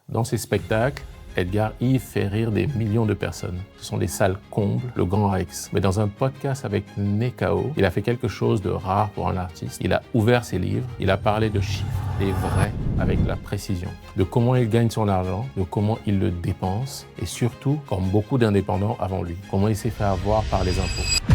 Dans ses spectacles, Edgar Yves fait rire des millions de personnes. Ce sont des salles combles, le Grand Rex. Mais dans un podcast avec Nekao, il a fait quelque chose de rare pour un artiste. Il a ouvert ses livres, il a parlé de chiffres, des vrais, avec la précision. De comment il gagne son argent, de comment il le dépense, et surtout, comme beaucoup d'indépendants avant lui, comment il s'est fait avoir par les impôts.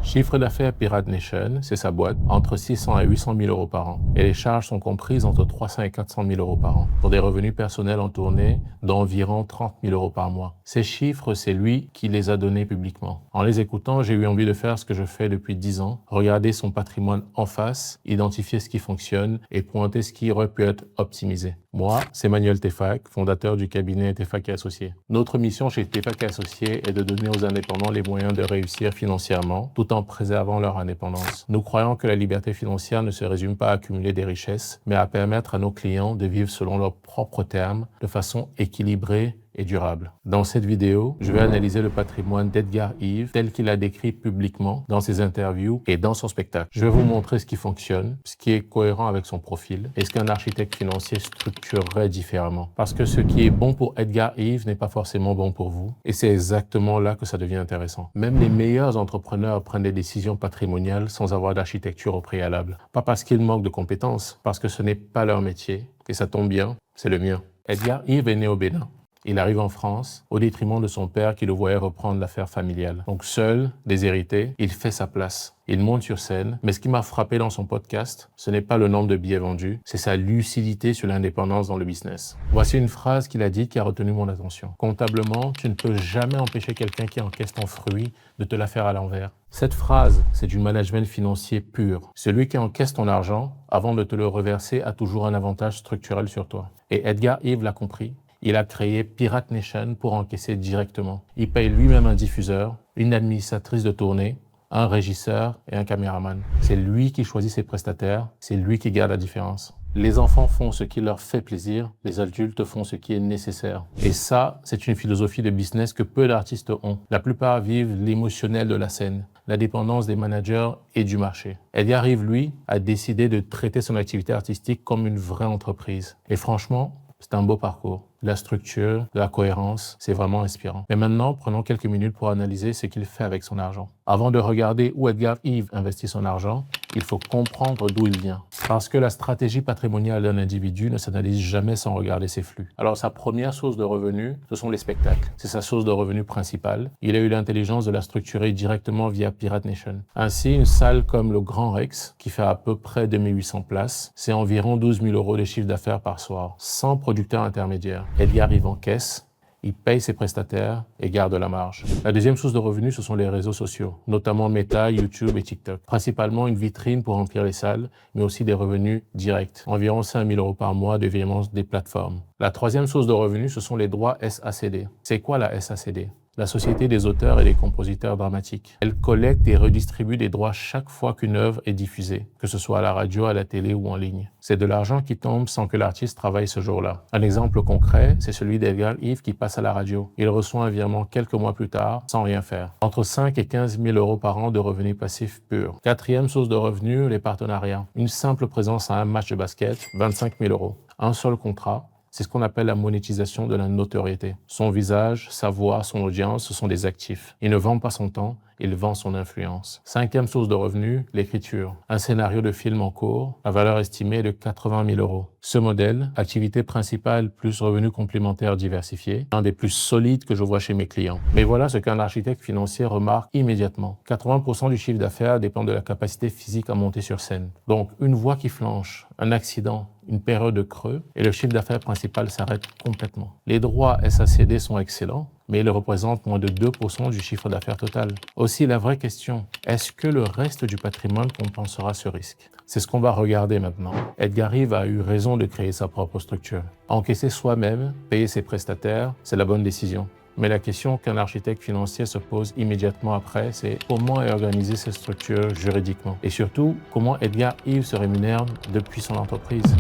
Chiffre d'affaires Pirate Nation, c'est sa boîte, entre 600 et 800 000 euros par an. Et les charges sont comprises entre 300 et 400 000 euros par an, pour des revenus personnels en tournée d'environ 30 000 euros par mois. Ces chiffres, c'est lui qui les a donnés publiquement. En les écoutant, j'ai eu envie de faire ce que je fais depuis 10 ans, regarder son patrimoine en face, identifier ce qui fonctionne et pointer ce qui aurait pu être optimisé. Moi, c'est Manuel Tefak, fondateur du cabinet Tefak & Associés. Notre mission chez Tefak & Associés est de donner aux indépendants les moyens de réussir financièrement, tout en préservant leur indépendance. Nous croyons que la liberté financière ne se résume pas à accumuler des richesses, mais à permettre à nos clients de vivre selon leurs propres termes, de façon équilibrée et durable. Dans cette vidéo, je vais analyser le patrimoine d'Edgar Yves tel qu'il a décrit publiquement dans ses interviews et dans son spectacle. Je vais vous montrer ce qui fonctionne, ce qui est cohérent avec son profil et ce qu'un architecte financier structurerait différemment. Parce que ce qui est bon pour Edgar Yves n'est pas forcément bon pour vous et c'est exactement là que ça devient intéressant. Même les meilleurs entrepreneurs prennent des décisions patrimoniales sans avoir d'architecture au préalable. Pas parce qu'ils manquent de compétences, parce que ce n'est pas leur métier et ça tombe bien, c'est le mien. Edgar Yves est né au Bénin. Il arrive en France au détriment de son père qui le voyait reprendre l'affaire familiale. Donc seul, déshérité, il fait sa place. Il monte sur scène, mais ce qui m'a frappé dans son podcast, ce n'est pas le nombre de billets vendus, c'est sa lucidité sur l'indépendance dans le business. Voici une phrase qu'il a dite qui a retenu mon attention. Comptablement, tu ne peux jamais empêcher quelqu'un qui encaisse ton fruit de te la faire à l'envers. Cette phrase, c'est du management financier pur. Celui qui encaisse ton argent, avant de te le reverser, a toujours un avantage structurel sur toi. Et Edgar Yves l'a compris. Il a créé Pirate Nation pour encaisser directement. Il paye lui-même un diffuseur, une administratrice de tournée, un régisseur et un caméraman. C'est lui qui choisit ses prestataires, c'est lui qui garde la différence. Les enfants font ce qui leur fait plaisir, les adultes font ce qui est nécessaire. Et ça, c'est une philosophie de business que peu d'artistes ont. La plupart vivent l'émotionnel de la scène, la dépendance des managers et du marché. Edgar Yves, lui, a décidé de traiter son activité artistique comme une vraie entreprise. Et franchement, c'est un beau parcours. La structure, la cohérence, c'est vraiment inspirant. Mais maintenant, prenons quelques minutes pour analyser ce qu'il fait avec son argent. Avant de regarder où Edgar Yves investit son argent, il faut comprendre d'où il vient. Parce que la stratégie patrimoniale d'un individu ne s'analyse jamais sans regarder ses flux. Alors sa première source de revenus, ce sont les spectacles. C'est sa source de revenus principale. Il a eu l'intelligence de la structurer directement via Pirate Nation. Ainsi, une salle comme le Grand Rex, qui fait à peu près 2800 places, c'est environ 12 000 euros de chiffre d'affaires par soir, sans producteur intermédiaire. Edgar Yves encaisse, il paye ses prestataires et garde la marge. La deuxième source de revenus, ce sont les réseaux sociaux, notamment Meta, YouTube et TikTok. Principalement une vitrine pour remplir les salles, mais aussi des revenus directs, environ 5 000 euros par mois de virements des plateformes. La troisième source de revenus, ce sont les droits SACD. C'est quoi la SACD ? La Société des auteurs et des compositeurs dramatiques. Elle collecte et redistribue des droits chaque fois qu'une œuvre est diffusée, que ce soit à la radio, à la télé ou en ligne. C'est de l'argent qui tombe sans que l'artiste travaille ce jour-là. Un exemple concret, c'est celui d'Edgar Yves qui passe à la radio. Il reçoit un virement quelques mois plus tard, sans rien faire. Entre 5 et 15 000 euros par an de revenus passifs purs. Quatrième source de revenus, les partenariats. Une simple présence à un match de basket, 25 000 euros. Un seul contrat. C'est ce qu'on appelle la monétisation de la notoriété. Son visage, sa voix, son audience, ce sont des actifs. Il ne vend pas son temps, il vend son influence. Cinquième source de revenus, l'écriture. Un scénario de film en cours, la valeur estimée est de 80 000 euros. Ce modèle, activité principale plus revenus complémentaires diversifiés, un des plus solides que je vois chez mes clients. Mais voilà ce qu'un architecte financier remarque immédiatement. 80% du chiffre d'affaires dépend de la capacité physique à monter sur scène. Donc, une voix qui flanche, un accident, une période de creux, et le chiffre d'affaires principal s'arrête complètement. Les droits SACD sont excellents, mais ils représentent moins de 2% du chiffre d'affaires total. Aussi, la vraie question, est-ce que le reste du patrimoine compensera ce risque ? C'est ce qu'on va regarder maintenant. Edgar Yves a eu raison de créer sa propre structure. Encaisser soi-même, payer ses prestataires, c'est la bonne décision. Mais la question qu'un architecte financier se pose immédiatement après, c'est comment organiser cette structure juridiquement? Et surtout, comment Edgar Yves se rémunère depuis son entreprise?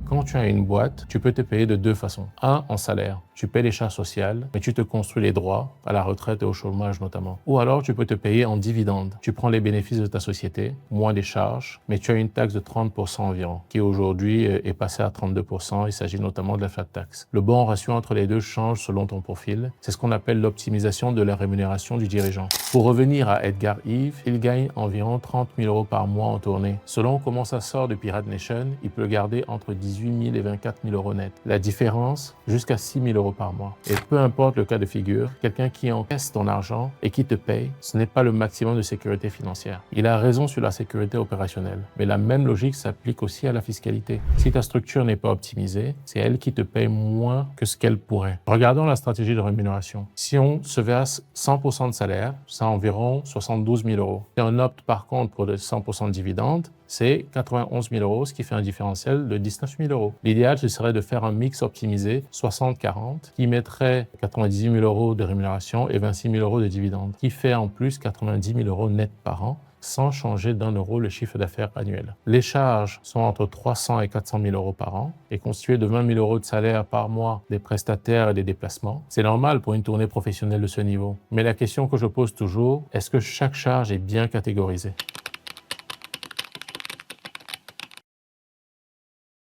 Quand tu as une boîte, tu peux te payer de deux façons. Un, en salaire. Tu paies les charges sociales, mais tu te construis les droits, à la retraite et au chômage notamment. Ou alors, tu peux te payer en dividendes. Tu prends les bénéfices de ta société, moins les charges, mais tu as une taxe de 30% environ, qui aujourd'hui est passée à 32%. Il s'agit notamment de la flat tax. Le bon ratio entre les deux change selon ton profil. C'est ce qu'on appelle l'optimisation de la rémunération du dirigeant. Pour revenir à Edgar Yves, il gagne environ 30 000 € par mois en tournée. Selon comment ça sort de Pirate Nation, il peut garder entre 18 000 et 24 000 € net. La différence, jusqu'à 6 000 € par mois. Et peu importe le cas de figure, quelqu'un qui encaisse ton argent et qui te paye, ce n'est pas le maximum de sécurité financière. Il a raison sur la sécurité opérationnelle, mais la même logique s'applique aussi à la fiscalité. Si ta structure n'est pas optimisée, c'est elle qui te paye moins que ce qu'elle pourrait. Regardons la stratégie de rémunération. Si on se verse 100% de salaire, c'est environ 72 000 €. Si on opte par contre pour de 100% de dividendes, c'est 91 000 €, ce qui fait un différentiel de 19 000 €. L'idéal, ce serait de faire un mix optimisé 60-40 qui mettrait 98 000 € de rémunération et 26 000 € de dividendes, qui fait en plus 90 000 € net par an, sans changer d'1 € le chiffre d'affaires annuel. Les charges sont entre 300 et 400 000 € par an et constituées de 20 000 € de salaire par mois des prestataires et des déplacements. C'est normal pour une tournée professionnelle de ce niveau. Mais la question que je pose toujours, est-ce que chaque charge est bien catégorisée?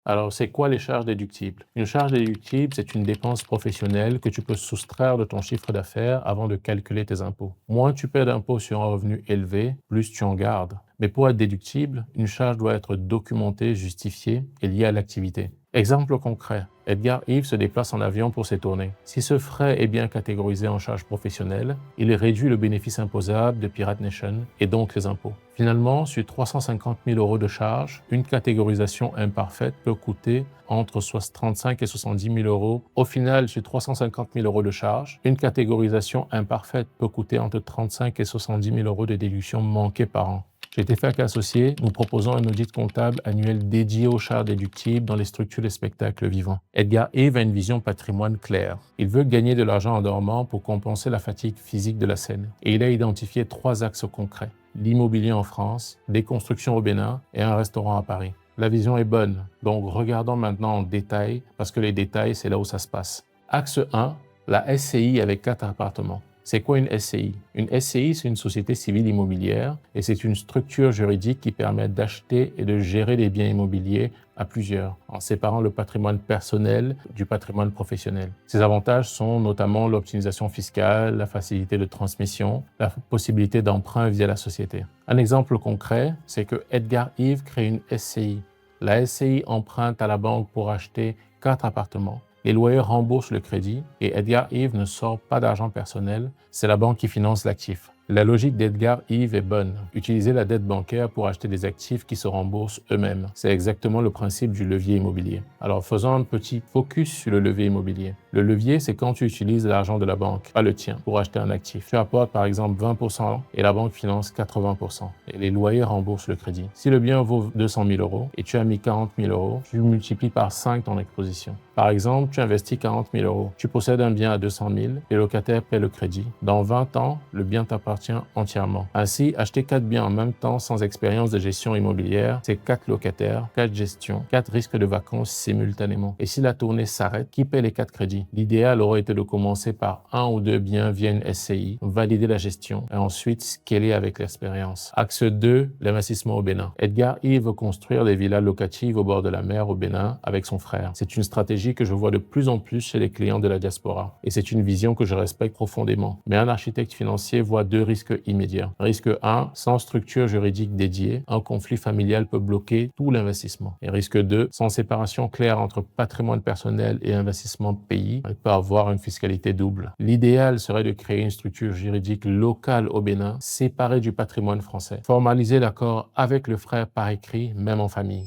Alors, c'est quoi les charges déductibles? Une charge déductible, c'est une dépense professionnelle que tu peux soustraire de ton chiffre d'affaires avant de calculer tes impôts. Moins tu paies d'impôts sur un revenu élevé, plus tu en gardes. Mais pour être déductible, une charge doit être documentée, justifiée et liée à l'activité. Exemple concret, Edgar Yves se déplace en avion pour ses tournées. Si ce frais est bien catégorisé en charge professionnelle, il réduit le bénéfice imposable de Pirate Nation et donc les impôts. Finalement, sur 350 000 € de charges, une catégorisation imparfaite peut coûter entre 35 et 70 000 €. Au final, sur 350 000 € de charges, une catégorisation imparfaite peut coûter entre 35 et 70 000 € de déductions manquées par an. Chez TFAC Associés, nous proposons un audit comptable annuel dédié aux charges déductibles dans les structures de spectacles vivants. Edgar Yves a une vision patrimoine claire. Il veut gagner de l'argent en dormant pour compenser la fatigue physique de la scène. Et il a identifié 3 axes concrets: l'immobilier en France, des constructions au Bénin et un restaurant à Paris. La vision est bonne, donc regardons maintenant en détail, parce que les détails, c'est là où ça se passe. Axe 1, la SCI avec 4 appartements. C'est quoi une SCI? Une SCI, c'est une société civile immobilière et c'est une structure juridique qui permet d'acheter et de gérer des biens immobiliers à plusieurs, en séparant le patrimoine personnel du patrimoine professionnel. Ces avantages sont notamment l'optimisation fiscale, la facilité de transmission, la possibilité d'emprunt via la société. Un exemple concret, c'est que Edgar Yves crée une SCI. La SCI emprunte à la banque pour acheter 4 appartements. Les loyers remboursent le crédit et Edgar Yves ne sort pas d'argent personnel, c'est la banque qui finance l'actif. La logique d'Edgar Yves est bonne. Utiliser la dette bancaire pour acheter des actifs qui se remboursent eux-mêmes. C'est exactement le principe du levier immobilier. Alors faisons un petit focus sur le levier immobilier. Le levier, c'est quand tu utilises l'argent de la banque, pas le tien, pour acheter un actif. Tu apportes par exemple 20% et la banque finance 80%. Et les loyers remboursent le crédit. Si le bien vaut 200 000 € et tu as mis 40 000 €, tu multiplies par 5 ton exposition. Par exemple, tu investis 40 000 €. Tu possèdes un bien à 200 000, les locataires paient le crédit. Dans 20 ans, le bien t'appartient entièrement. Ainsi, acheter 4 biens en même temps sans expérience de gestion immobilière, c'est 4 locataires, 4 gestions, 4 risques de vacances simultanément. Et si la tournée s'arrête, qui paie les 4 crédits? L'idéal aurait été de commencer par 1 ou 2 biens via une SCI, valider la gestion et ensuite scaler avec l'expérience. Axe 2, l'investissement au Bénin. Edgar Yves veut construire des villas locatives au bord de la mer au Bénin avec son frère. C'est une stratégie que je vois de plus en plus chez les clients de la diaspora. Et c'est une vision que je respecte profondément. Mais un architecte financier voit 2 risques immédiats. Risque 1, sans structure juridique dédiée, un conflit familial peut bloquer tout l'investissement. Et risque 2, sans séparation claire entre patrimoine personnel et investissement pays, il peut avoir une fiscalité double. L'idéal serait de créer une structure juridique locale au Bénin, séparée du patrimoine français. Formaliser l'accord avec le frère par écrit, même en famille.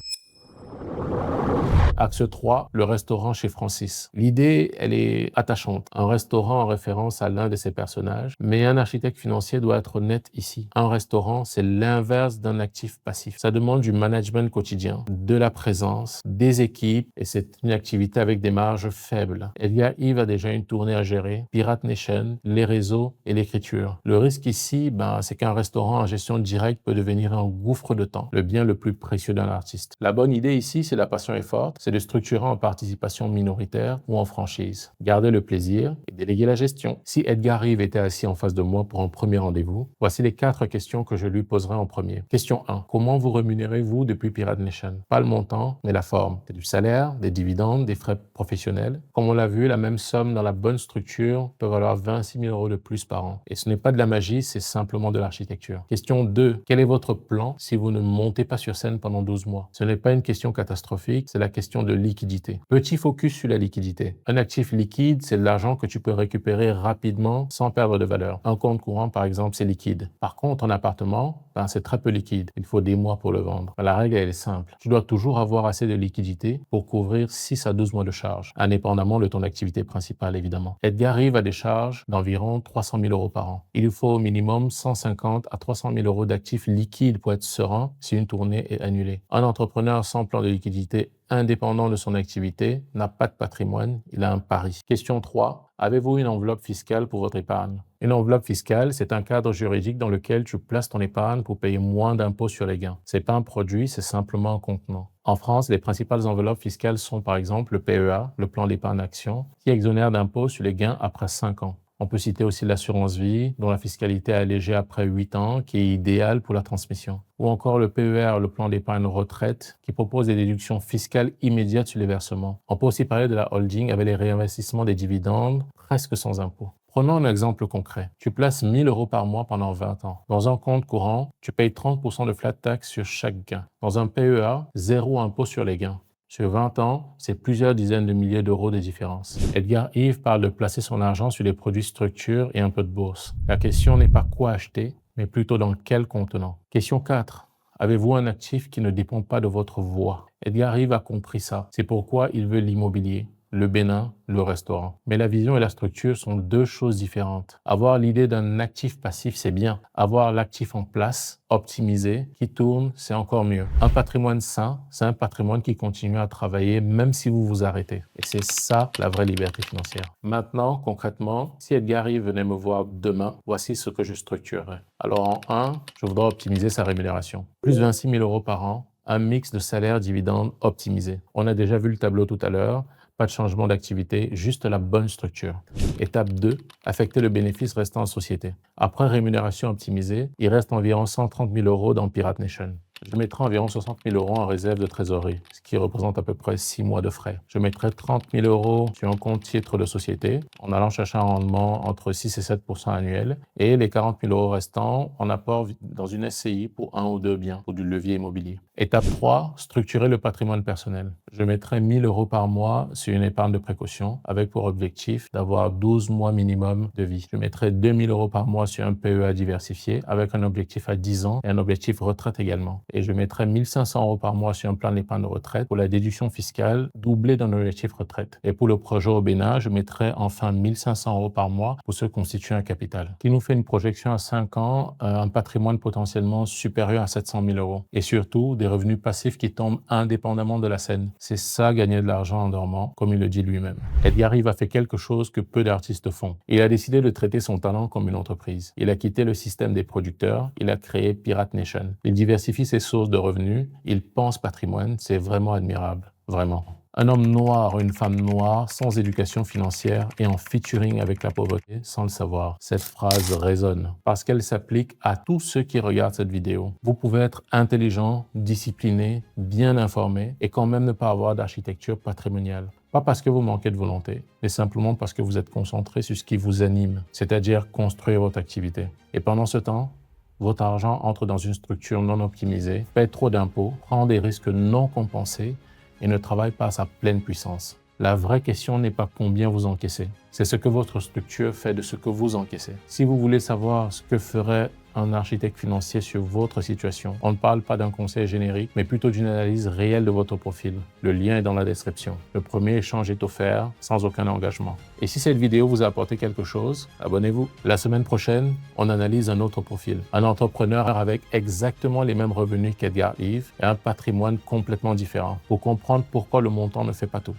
Axe 3, le restaurant chez Francis. L'idée, elle est attachante. Un restaurant en référence à l'un de ses personnages, mais un architecte financier doit être honnête ici. Un restaurant, c'est l'inverse d'un actif passif. Ça demande du management quotidien, de la présence, des équipes, et c'est une activité avec des marges faibles. Edgar Yves a déjà une tournée à gérer, Pirate Nation, les réseaux et l'écriture. Le risque ici, c'est qu'un restaurant en gestion directe peut devenir un gouffre de temps, le bien le plus précieux d'un artiste. La bonne idée ici, si la passion est forte, c'est de structurer en participation minoritaire ou en franchise. Gardez le plaisir et déléguer la gestion. Si Edgar Rive était assis en face de moi pour un premier rendez-vous, voici les 4 questions que je lui poserai en premier. Question 1. Comment vous rémunérez-vous depuis Pirate Nation? Pas le montant, mais la forme. C'est du salaire, des dividendes, des frais professionnels. Comme on l'a vu, la même somme dans la bonne structure peut valoir 26 000 € de plus par an. Et ce n'est pas de la magie, c'est simplement de l'architecture. Question 2. Quel est votre plan si vous ne montez pas sur scène pendant 12 mois? Ce n'est pas une question catastrophique, c'est la question de liquidité. Petit focus sur la liquidité. Un actif liquide, c'est de l'argent que tu peux récupérer rapidement sans perdre de valeur. Un compte courant, par exemple, c'est liquide. Par contre, un appartement, c'est très peu liquide. Il faut des mois pour le vendre. La règle, elle est simple. Tu dois toujours avoir assez de liquidité pour couvrir 6 à 12 mois de charges, indépendamment de ton activité principale, évidemment. Edgar Rive a des charges d'environ 300 000 € par an. Il faut au minimum 150 à 300 000 € d'actifs liquides pour être serein si une tournée est annulée. Un entrepreneur sans plan de liquidité indépendant de son activité n'a pas de patrimoine, il a un pari. Question 3. Avez-vous une enveloppe fiscale pour votre épargne? Une enveloppe fiscale, c'est un cadre juridique dans lequel tu places ton épargne pour payer moins d'impôts sur les gains. C'est pas un produit, c'est simplement un contenant. En France, les principales enveloppes fiscales sont par exemple le PEA, le plan d'épargne action, qui exonère d'impôts sur les gains après 5 ans. On peut citer aussi l'assurance vie, dont la fiscalité est allégée après 8 ans, qui est idéale pour la transmission. Ou encore le PER, le plan d'épargne retraite, qui propose des déductions fiscales immédiates sur les versements. On peut aussi parler de la holding avec les réinvestissements des dividendes, presque sans impôt. Prenons un exemple concret. Tu places 1 000 € par mois pendant 20 ans. Dans un compte courant, tu payes 30% de flat tax sur chaque gain. Dans un PEA, 0 impôt sur les gains. Sur 20 ans, c'est plusieurs dizaines de milliers d'euros de différence. Edgar Rive parle de placer son argent sur des produits structure et un peu de bourse. La question n'est pas quoi acheter, mais plutôt dans quel contenant. Question 4. Avez-vous un actif qui ne dépend pas de votre voix? Edgar Rive a compris ça. C'est pourquoi il veut l'immobilier, le Bénin, le restaurant. Mais la vision et la structure sont 2 choses différentes. Avoir l'idée d'un actif passif, c'est bien. Avoir l'actif en place, optimisé, qui tourne, c'est encore mieux. Un patrimoine sain, c'est un patrimoine qui continue à travailler même si vous vous arrêtez. Et c'est ça la vraie liberté financière. Maintenant, concrètement, si Edgar Rive venait me voir demain, voici ce que je structurerais. Alors en 1, je voudrais optimiser sa rémunération. Plus 26 000 € par an, un mix de salaire, dividende optimisé. On a déjà vu le tableau tout à l'heure. Pas de changement d'activité, juste la bonne structure. Étape 2, affecter le bénéfice restant en société. Après rémunération optimisée, il reste environ 130 000 € dans Pirate Nation. Je mettrai environ 60 000 € en réserve de trésorerie, ce qui représente à peu près 6 mois de frais. Je mettrai 30 000 € sur un compte titre de société, en allant chercher un rendement entre 6 et 7% annuel, et les 40 000 € restants en apport dans une SCI pour 1 ou 2 biens, pour du levier immobilier. Étape 3, structurer le patrimoine personnel. Je mettrai 1 000 € par mois sur une épargne de précaution, avec pour objectif d'avoir 12 mois minimum de vie. Je mettrai 2 000 € par mois sur un PEA diversifié, avec un objectif à 10 ans et un objectif retraite également. Et je mettrai 1 500 € par mois sur un plan d'épargne de retraite pour la déduction fiscale doublée d'un objectif retraite. Et pour le projet au Bénin, je mettrai enfin 1 500 € par mois pour se constituer un capital. Qui nous fait une projection à 5 ans, un patrimoine potentiellement supérieur à 700 000 €. Et surtout, des revenus passifs qui tombent indépendamment de la scène. C'est ça, gagner de l'argent en dormant, comme il le dit lui-même. Edgar Rive a fait quelque chose que peu d'artistes font. Il a décidé de traiter son talent comme une entreprise. Il a quitté le système des producteurs, il a créé Pirate Nation. Il diversifie ses sources de revenus, il pense patrimoine, c'est vraiment admirable, vraiment. Un homme noir ou une femme noire sans éducation financière et en featuring avec la pauvreté sans le savoir. Cette phrase résonne parce qu'elle s'applique à tous ceux qui regardent cette vidéo. Vous pouvez être intelligent, discipliné, bien informé et quand même ne pas avoir d'architecture patrimoniale. Pas parce que vous manquez de volonté, mais simplement parce que vous êtes concentré sur ce qui vous anime, c'est-à-dire construire votre activité. Et pendant ce temps, votre argent entre dans une structure non optimisée, paie trop d'impôts, prend des risques non compensés et ne travaille pas à sa pleine puissance. La vraie question n'est pas combien vous encaissez, c'est ce que votre structure fait de ce que vous encaissez. Si vous voulez savoir ce que ferait un architecte financier sur votre situation, on ne parle pas d'un conseil générique, mais plutôt d'une analyse réelle de votre profil. Le lien est dans la description. Le premier échange est offert sans aucun engagement. Et si cette vidéo vous a apporté quelque chose, abonnez-vous. La semaine prochaine, on analyse un autre profil. Un entrepreneur avec exactement les mêmes revenus qu'Edgar Rive et un patrimoine complètement différent pour comprendre pourquoi le montant ne fait pas tout.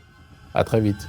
À très vite.